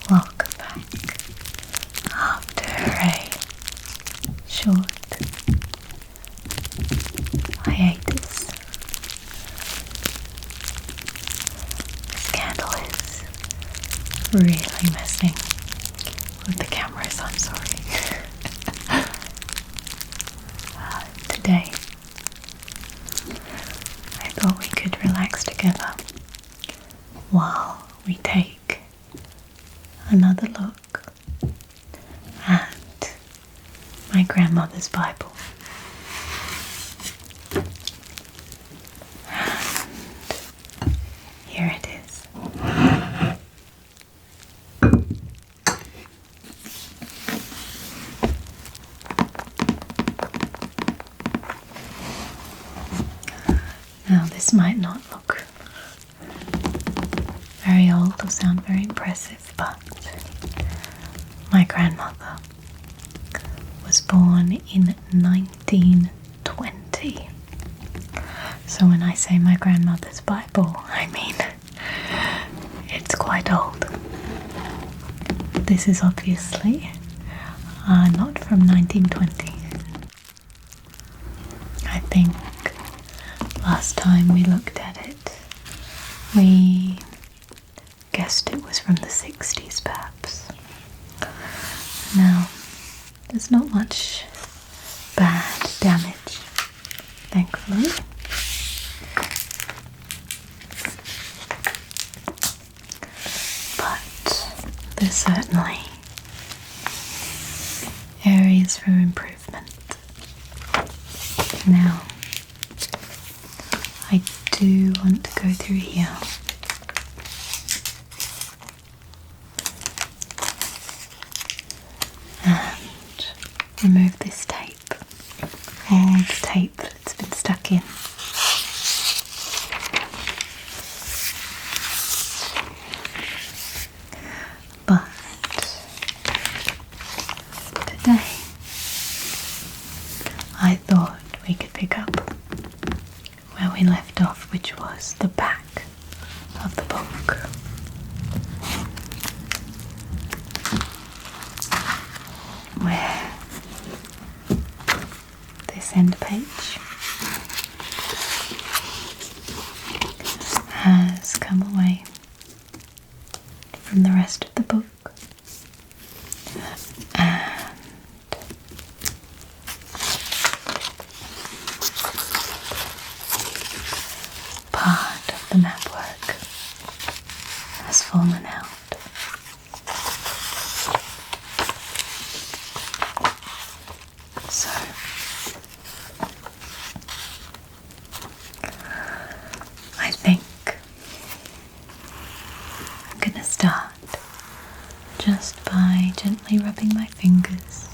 Welcome back after a short hiatus. This candle is really messing with the cameras, I'm sorry. Today I thought we could relax together while we take another look at my grandmother's Bible. And here it is. Now this might not look very old or sound very impressive, but my grandmother was born in 1920. So when I say my grandmother's Bible, I mean it's quite old. This is obviously not from 1920. I think last time we looked at it, we guessed it was from the 60s perhaps. Now, there's not much bad damage, thankfully. But there's certainly areas for improvement. Now, I do want to go through here and remove this tape, all the tape that's been stuck in. But today I thought we could pick up where we left off, which was the back of the book. Where this end page has come away from the rest of the book, and part of the map work has fallen out. So I think I'm gonna start just by gently rubbing my fingers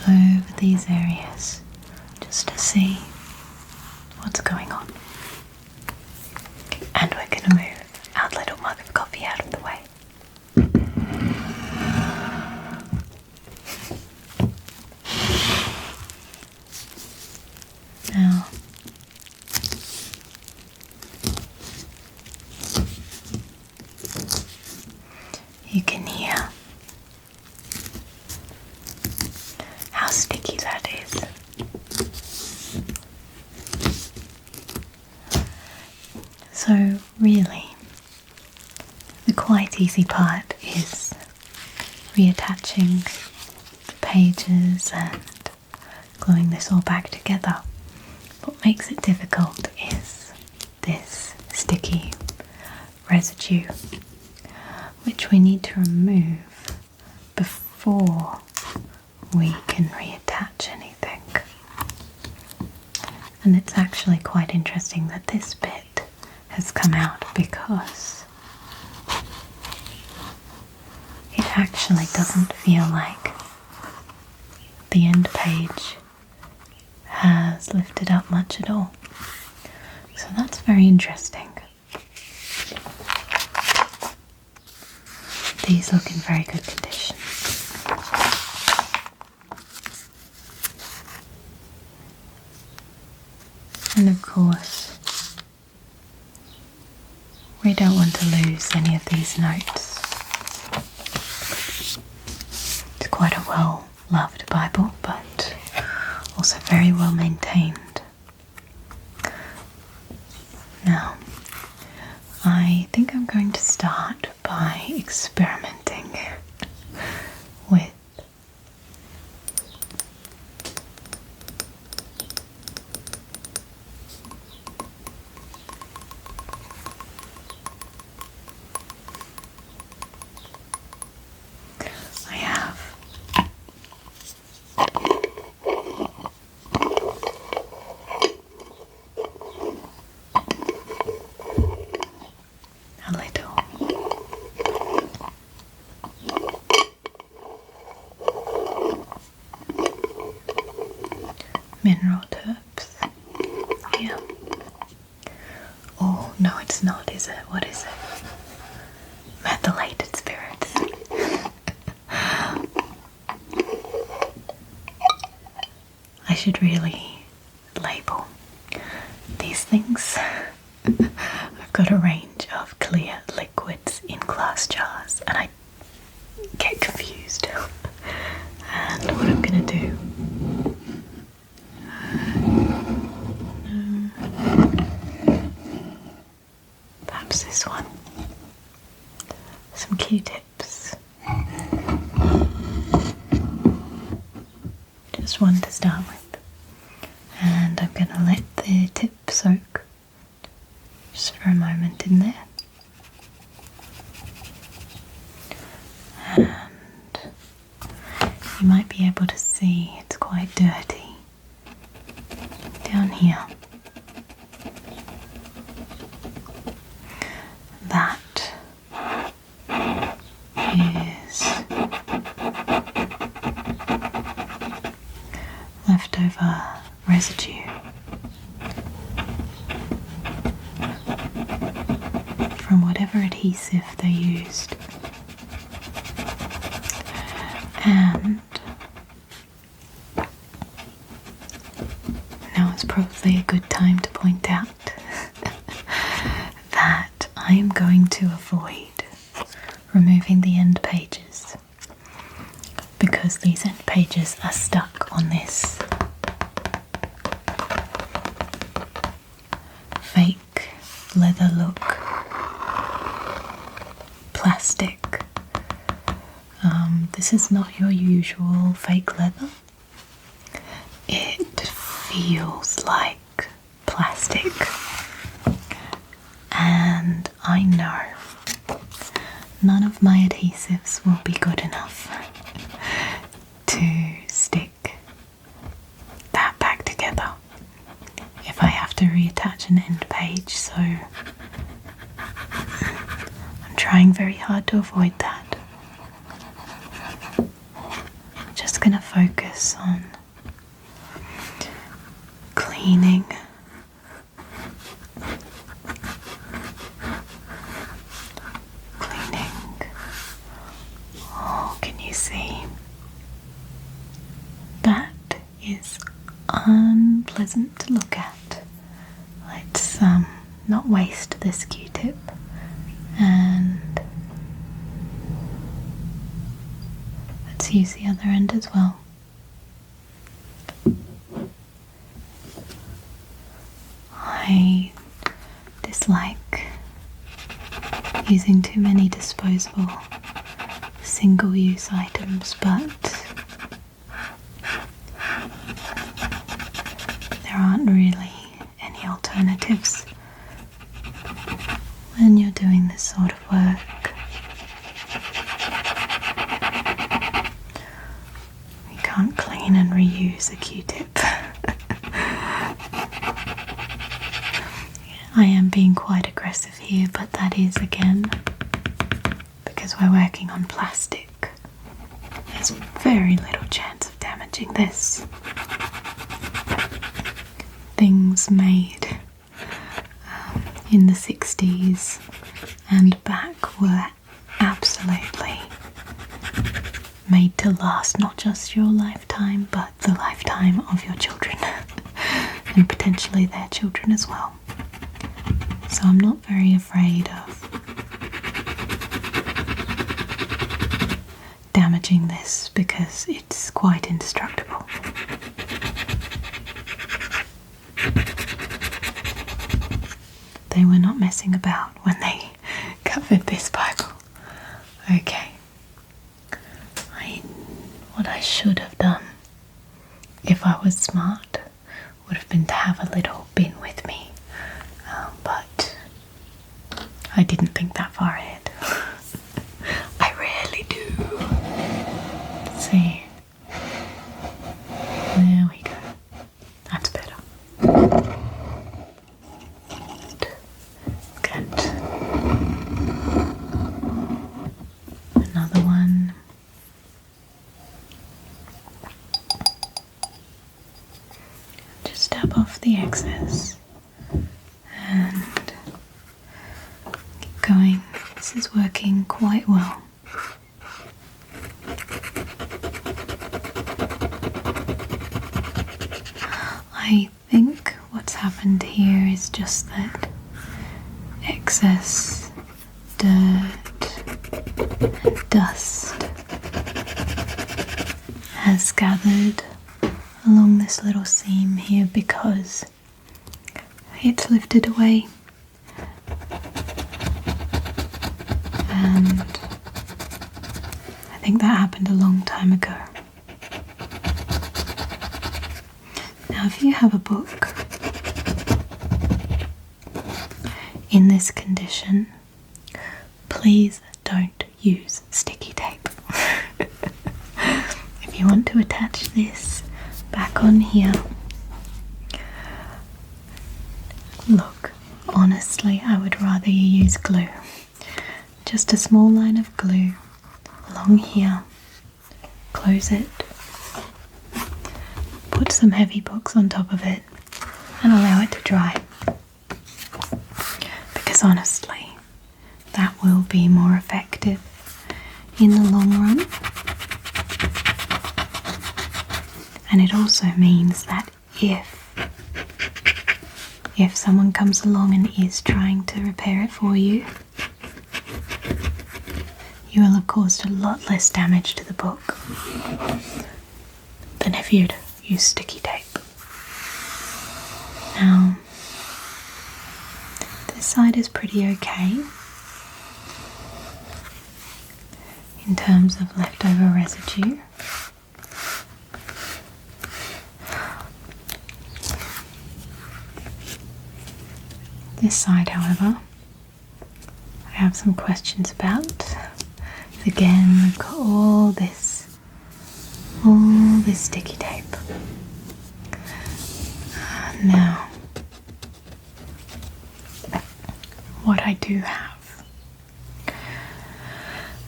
over these areas just to see what's going on. And we're gonna move our little mug of coffee out of the way. Now, you can hear how sticky that is. So really, the quite easy part is reattaching the pages and gluing this all back together. What makes it difficult is this sticky residue. which we need to remove before we can reattach anything. And it's actually quite interesting that this bit has come out because it actually doesn't feel like the end page has lifted up much at all. So that's very interesting. These look in very good condition. And of course, we don't want to lose any of these notes. It's quite a well-loved Bible, but also very well maintained. Now, I think I'm going to start by experimenting with I have a little mineral terps here. Oh, no, it's not, is it? What is it? Methylated spirits. I should really label these things. I've got a range of clear liquids in glass jars and I get confused. And what I'm going to do, perhaps this one, some Q-tips, just one to start with, and I'm going to let the tip soak just for a moment in there. And you might be able to see it's quite dirty down here. That is leftover residue from whatever adhesive they used. And now is probably a good time to point out that I am going to avoid removing the end pages because these end pages are stuck on this fake leather look plastic. This is not your usual fake leather. It feels like plastic, and I know none of my adhesives will be good enough to stick that back together if I have to reattach an end page, so I'm trying very hard to avoid that. I'm just going to focus on cleaning Oh, can you see? That is unpleasant to look at. Let's not waste this Q-tip, and let's use the other end as well. I dislike using too many disposable single-use items, but there aren't really any alternatives when you're doing this sort of work. use a Q-tip. I am being quite aggressive here, but that is again because we're working on plastic. There's very little chance of damaging this. Things made in the 60s and back were absolutely made to last not just your lifetime but the lifetime of your children and potentially their children as well. So I'm not very afraid of damaging this because it's quite indestructible. They were not messing about when they covered this Bible. Okay. What I should have done, if I was smart, would have been to have a little bin with me. But I didn't think that far ahead. I rarely do. Let's see. There we go. That's better. Good. Another one. Just dab off the excess and keep going. This is working quite well. I think what's happened here is just that excess dirt and dust has gathered along this little seam here because it's lifted away, and I think that happened a long time ago. Now if you have a book in this condition, please don't use sticky tape. If you want to attach this back on here, look, honestly I would rather you use glue. Just a small line of glue along here, close it, put some heavy books on top of it and allow it to dry, because honestly that will be more effective in the long run. And it also means that if someone comes along and is trying to repair it for you, you will have caused a lot less damage to the book than if you'd used sticky tape. Now, this side is pretty okay in terms of leftover residue. This side, however, I have some questions about. Again, we've got all this sticky tape. Now, what I do have,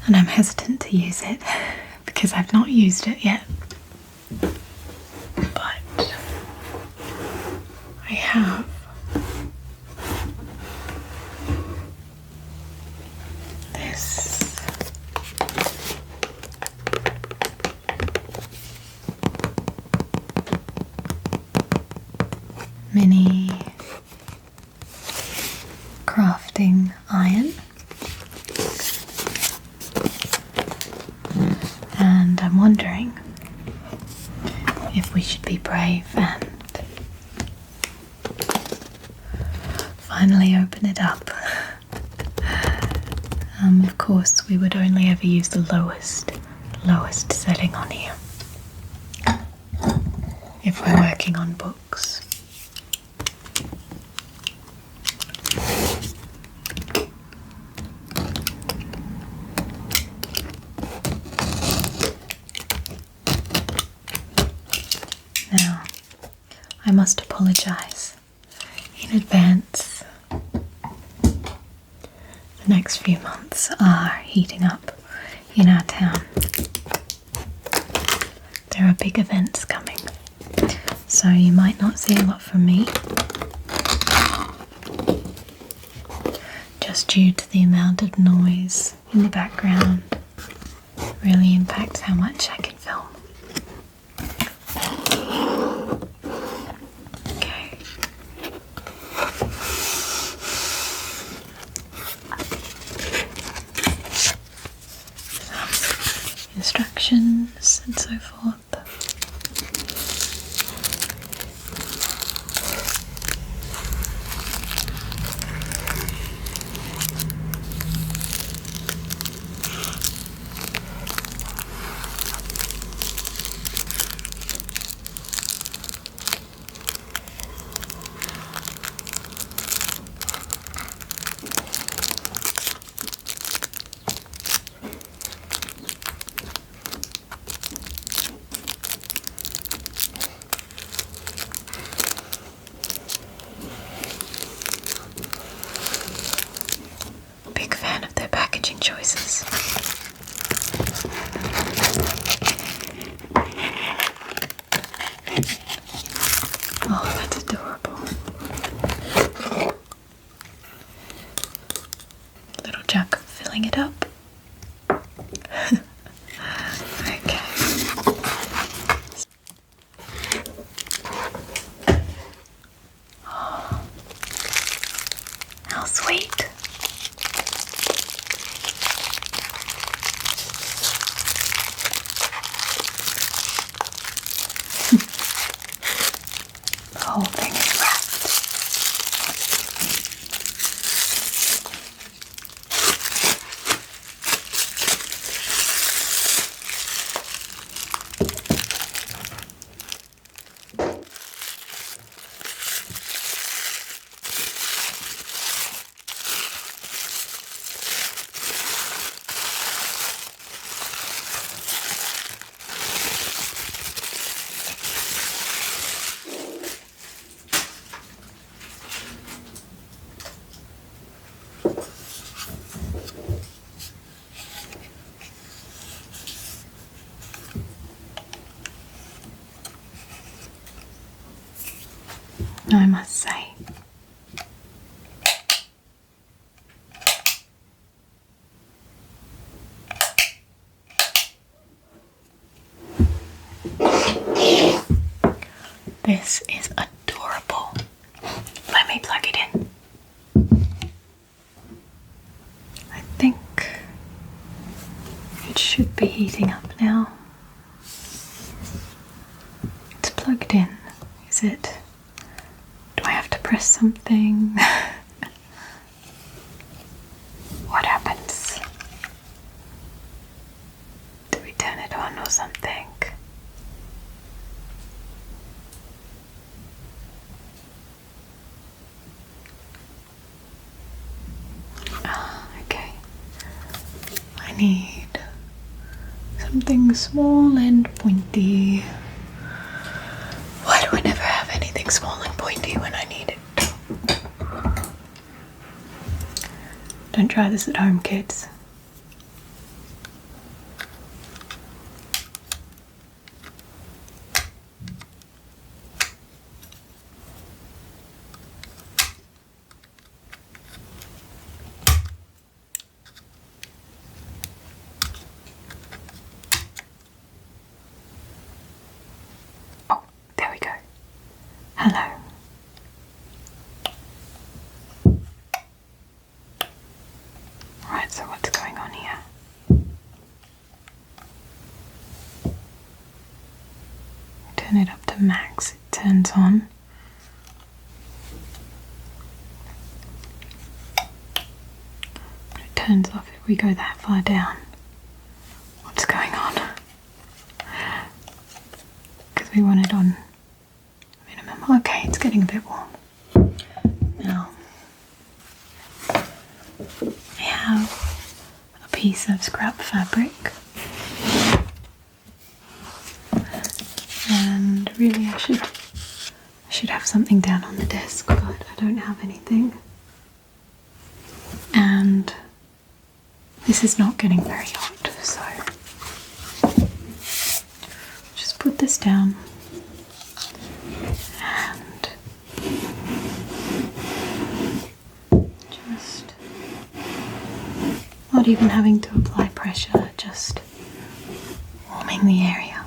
and I'm hesitant to use it because I've not used it yet, but I have this mini crafting iron, and I'm wondering if we should be brave and finally open it up. Of course we would only ever use the lowest setting on here if we're working on books. I must apologise in advance. The next few months are heating up in our town. There are big events coming, so you might not see a lot from me, just due to the amount of noise in the background. Really impacts how much I can film. Okay. Some instructions and so forth. Big fan of their packaging choices. Oh, that's adorable. Little jug filling it up. Okay. Oh, how sweet. The whole thing is wrapped. I must say, this is adorable. Let me plug it in. I think it should be heating up now. It's plugged in, is it? Do I have to press something? What happens? Do we turn it on or something? Ah, okay. I need something small and pointy. Why do I never have anything small and pointy when I need it? Don't try this at home, kids. Oh, there we go. Hello. Right, so what's going on here? Turn it up to max, it turns on. But it turns off if we go that far down. What's going on? Because we want it on minimum. Okay, it's getting a bit warm. Now, I have a piece of scrap fabric, and really I should should have something down on the desk, but I don't have anything. And this is not getting very hot, so just put this down and just not even having to apply pressure, just warming the area.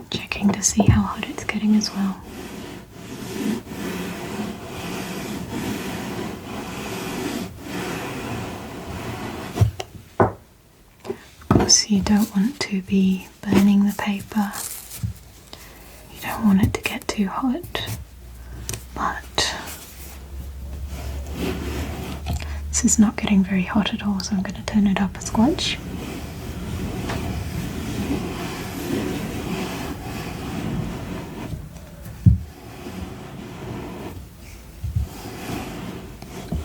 Checking to see how hot it's getting as well. Of course, you don't want to be burning the paper. You don't want it to get too hot, but this is not getting very hot at all, so I'm going to turn it up a squatch.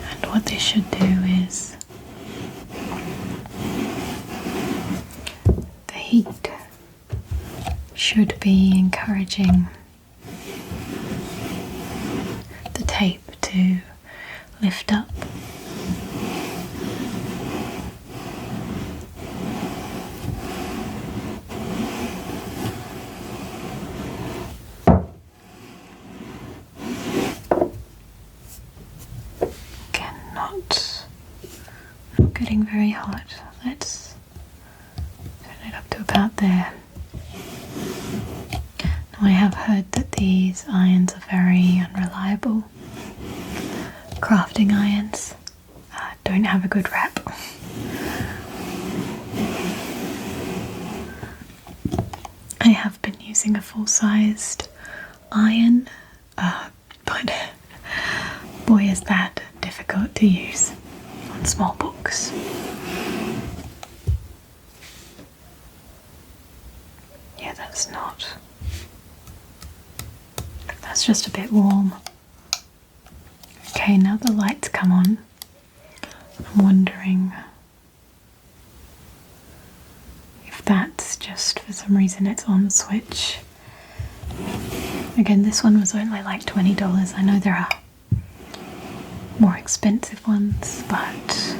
And what this should do is the heat should be encouraging the tape to lift up. Again, not getting very hot. Let's turn it up to about there. Now, I have heard that these irons are very unreliable. Crafting irons don't have a good rap. I have been using a full-sized iron, but boy is that difficult to use on small books. Yeah, that's just a bit warm. Okay, now the lights come on. I'm wondering if that's just for some reason it's on switch. Again, this one was only like $20. I know there are more expensive ones, but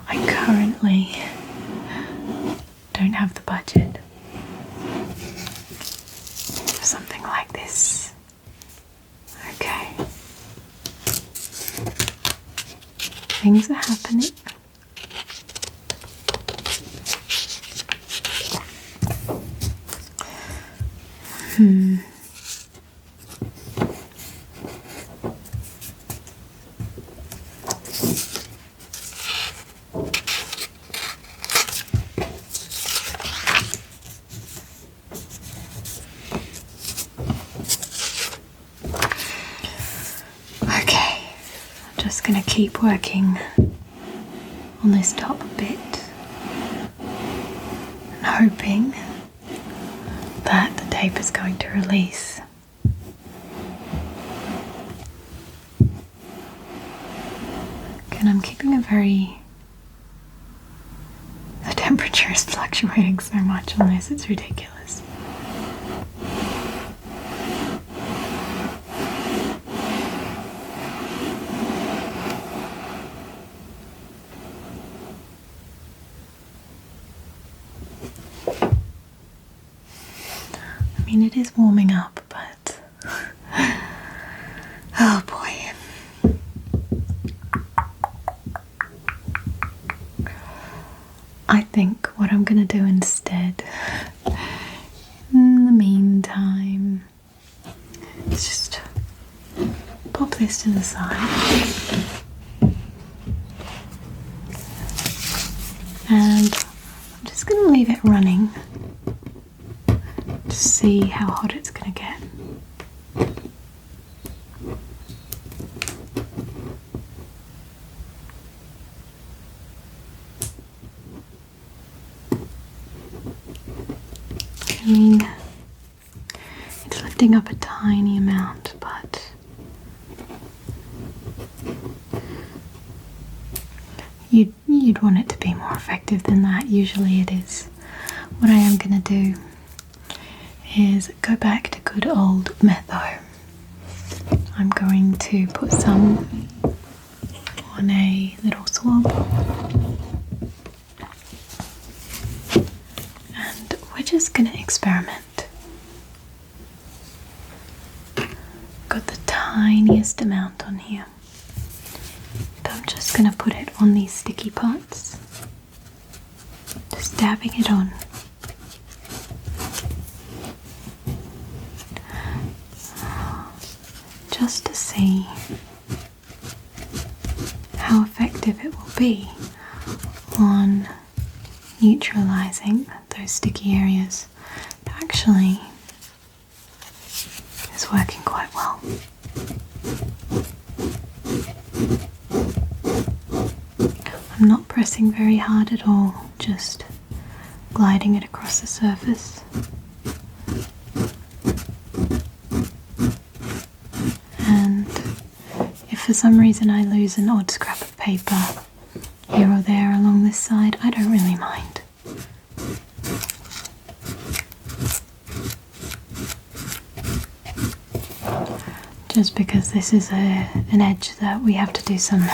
I currently don't have the budget for something like this. Okay. Things are happening. Just going to keep working on this top bit and hoping that the tape is going to release. Again, I'm keeping the temperature is fluctuating so much on this, it's ridiculous. I mean, it is warming up, but oh boy. I think what I'm going to do instead, in the meantime, is just pop this to the side. And I'm just going to leave it running to see how hot it's going to get. I mean, it's lifting up a tiny amount, but you'd want it to be more effective than that. Usually it is. What I am going to do is go back to good old metho. I'm going to put some on a little swab, and we're just going to experiment. Got the tiniest amount on here. I'm just going to put it on these sticky parts, just dabbing it on. Just to see how effective it will be on neutralizing those sticky areas. It actually is working quite well. I'm not pressing very hard at all, just gliding it across the surface. And if for some reason I lose an odd scrap of paper here or there along this side, I don't really mind. Just because this is an edge that we have to do some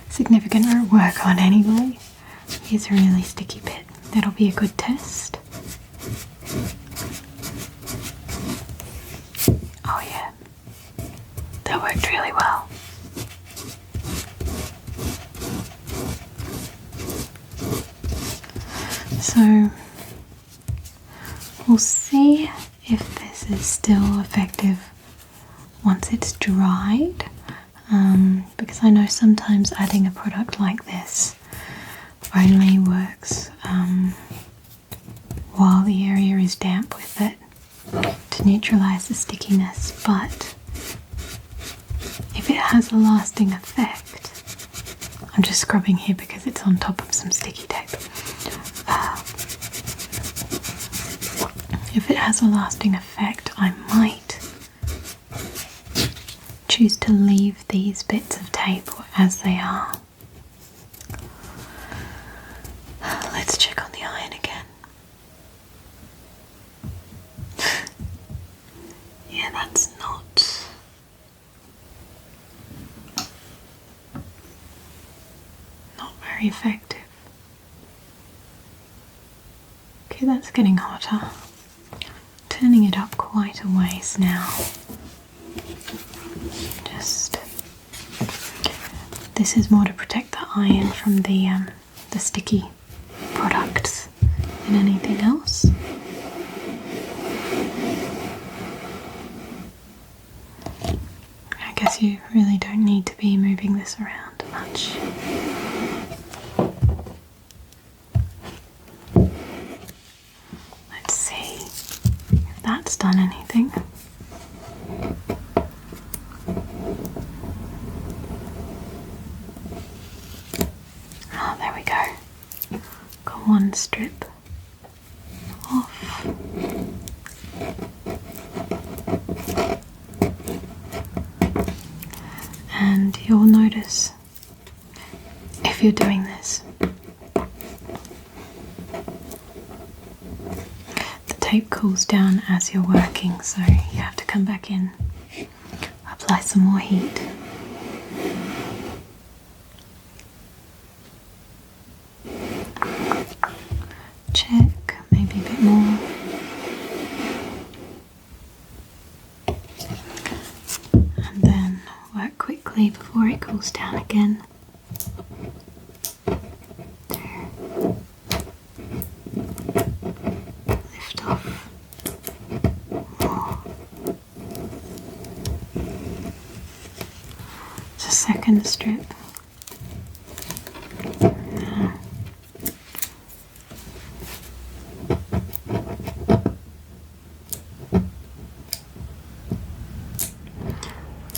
significant root work on anyway. Here's a really sticky bit. That'll be a good test. Oh yeah, that worked really well. So we'll see if this is still effective once it's dried. Because I know sometimes adding a product like this only works while the area is damp with it to neutralize the stickiness, but if it has a lasting effect, I'm just scrubbing here because it's on top of some sticky tape. If it has a lasting effect, I might choose to leave these bits of tape as they are. Let's check on the iron again. Yeah, that's not very effective. Okay, that's getting hotter. Turning it up quite a ways now. This is more to protect the iron from the sticky products than anything else. I guess you really don't need to be moving this around much. Let's see if that's done anything. One strip off. And you'll notice if you're doing this, the tape cools down as you're working, so you have to come back in, apply some more heat. Check, maybe a bit more. And then work quickly before it cools down again. Lift off more. It's a second strip.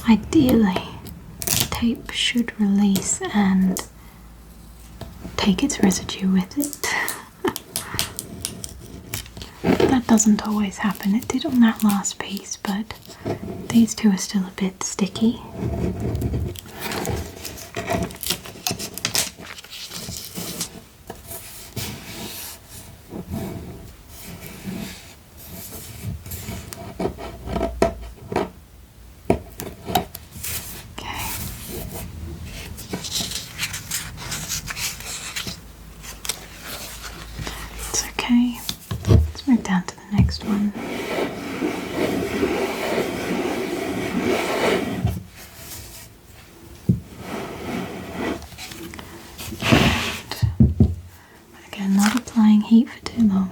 Ideally, tape should release and take its residue with it. That doesn't always happen. It did on that last piece, but these two are still a bit sticky. next one. And again, not applying heat for too long,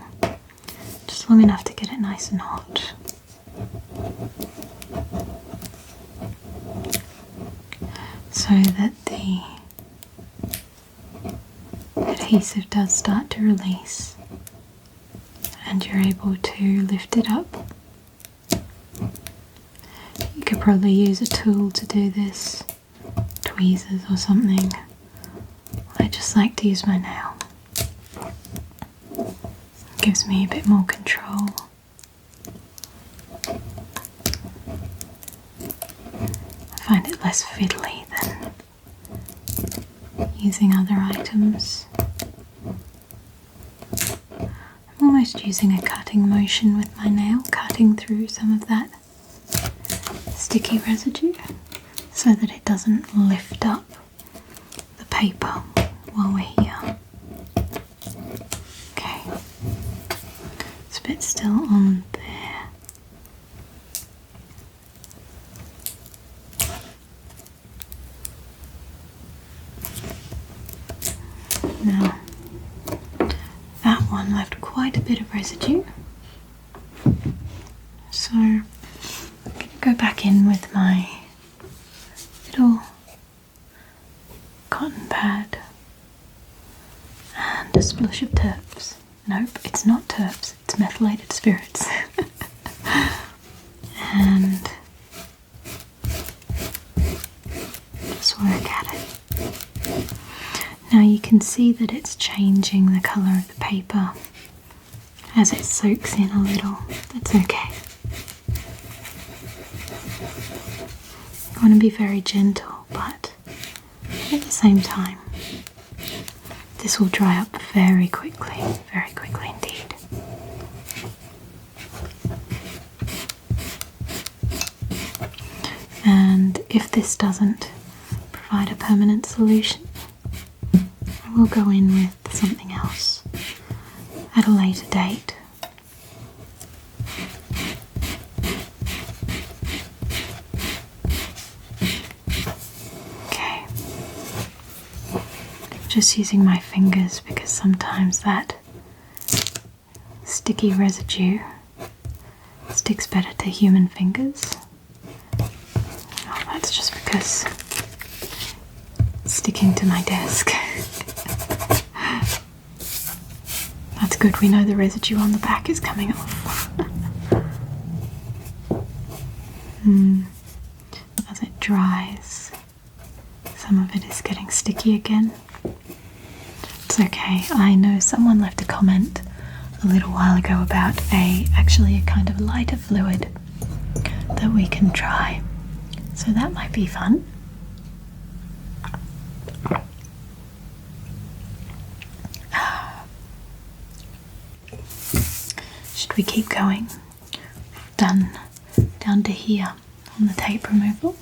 just long enough to get it nice and hot. So that the adhesive does start to release and you're able to lift it up. You could probably use a tool to do this, tweezers or something. I just like to use my nail. It gives me a bit more control. I find it less fiddly than using other items. I'm almost using a cutting motion with my nail, cutting through some of that sticky residue so that it doesn't lift up the paper while we're here. Okay, it's a bit still on there. Now, that one left quite a bit of residue, so I'm going to go back in with my little cotton pad and a splash of turps. Nope, it's not turps, it's methylated spirits. And just work at it. Now you can see that it's changing the colour of the paper as it soaks in a little. That's okay. You want to be very gentle, but at the same time, this will dry up very quickly indeed. And if this doesn't provide a permanent solution, I will go in with something else at a later date. Okay, just using my fingers because sometimes that sticky residue sticks better to human fingers. Oh, that's just because it's sticking to my desk. That's good, we know the residue on the back is coming off. As it dries, some of it is getting sticky again. It's okay. I know someone left a comment a little while ago about actually a kind of lighter fluid that we can try. So that might be fun. Should we keep going? Done down to here on the tape removal.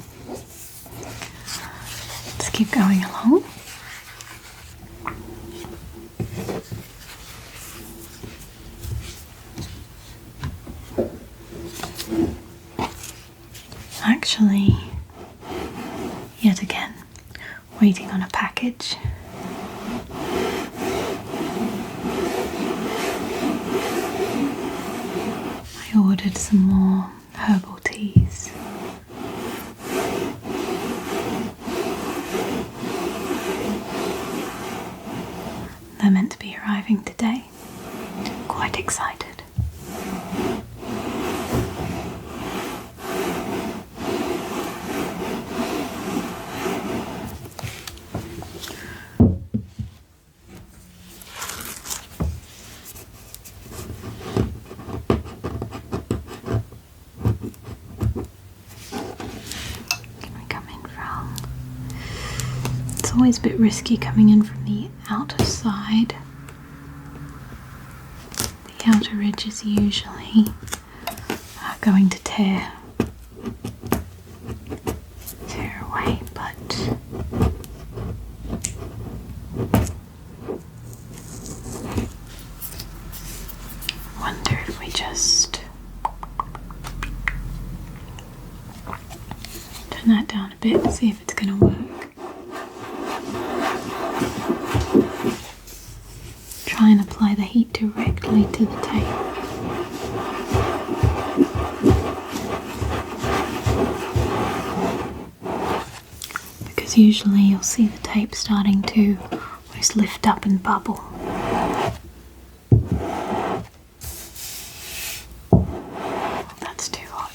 Let's keep going along. Actually, yet again, waiting on a package. I ordered some more herbal teas. They're meant to be arriving today. Quite excited. It's always a bit risky coming in from the outer side. The outer edge is usually going to tear away, but I wonder if If we just turn that down a bit to see if it's going to work. Try and apply the heat directly to the tape. Because usually you'll see the tape starting to almost lift up and bubble. That's too hot.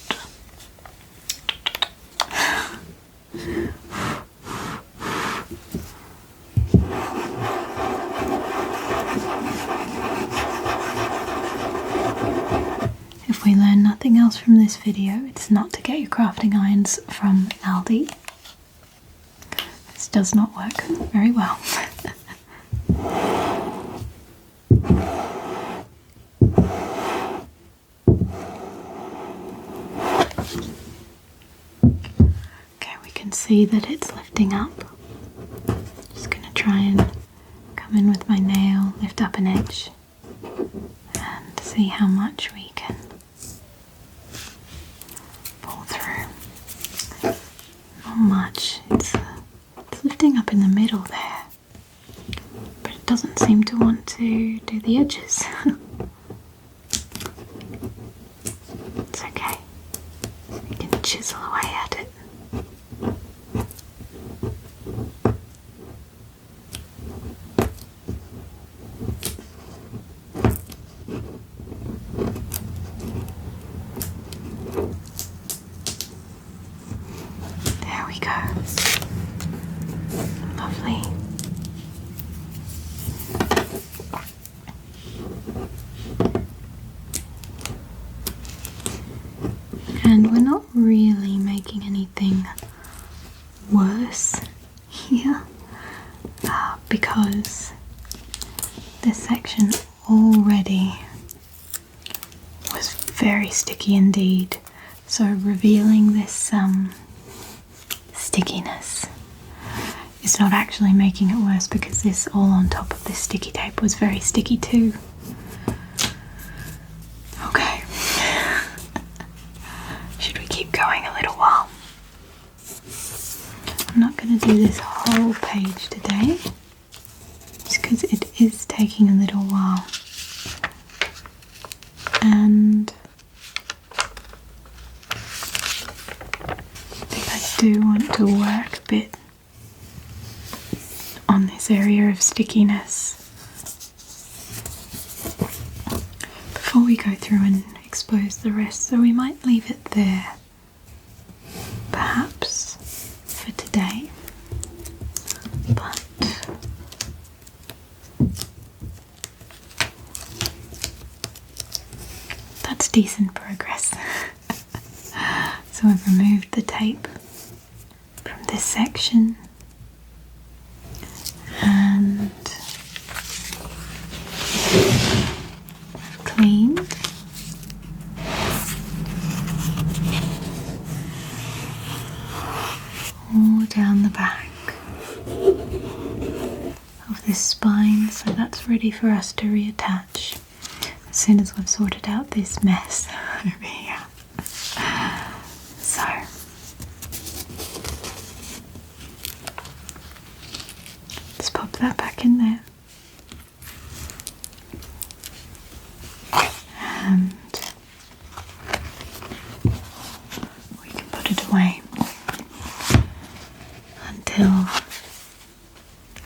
If we learn nothing else from this video, it's not to get your crafting irons from Aldi. This does not work very well. Okay, we can see that it's lifting up. Just going to try and come in with my nail, lift up an edge, and see how much we can pull through. Not much. It's lifting up in the middle there, but it doesn't seem to want to do the edges. It's okay. We can chisel away at it. There we go. Lovely. And we're not really making anything worse here because this section already was very sticky indeed. So revealing this stickiness is not actually making it worse because this all on top of this sticky tape was very sticky too. Okay. Should we keep going a little while? I'm not going to do this whole page today just because it is taking a little while. And I think I do want to work a bit on this area of stickiness before we go through and expose the rest, so we might leave it there perhaps for today, but that's decent progress. So I've removed the tape from this section and I've cleaned all down the back of this spine, so that's ready for us to reattach as soon as we've sorted out this mess over here. So let's pop that back in there. And we can put it away until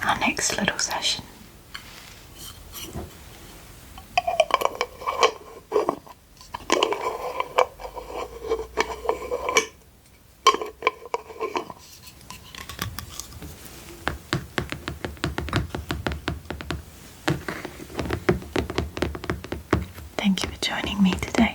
our next little session. Thank you for joining me today.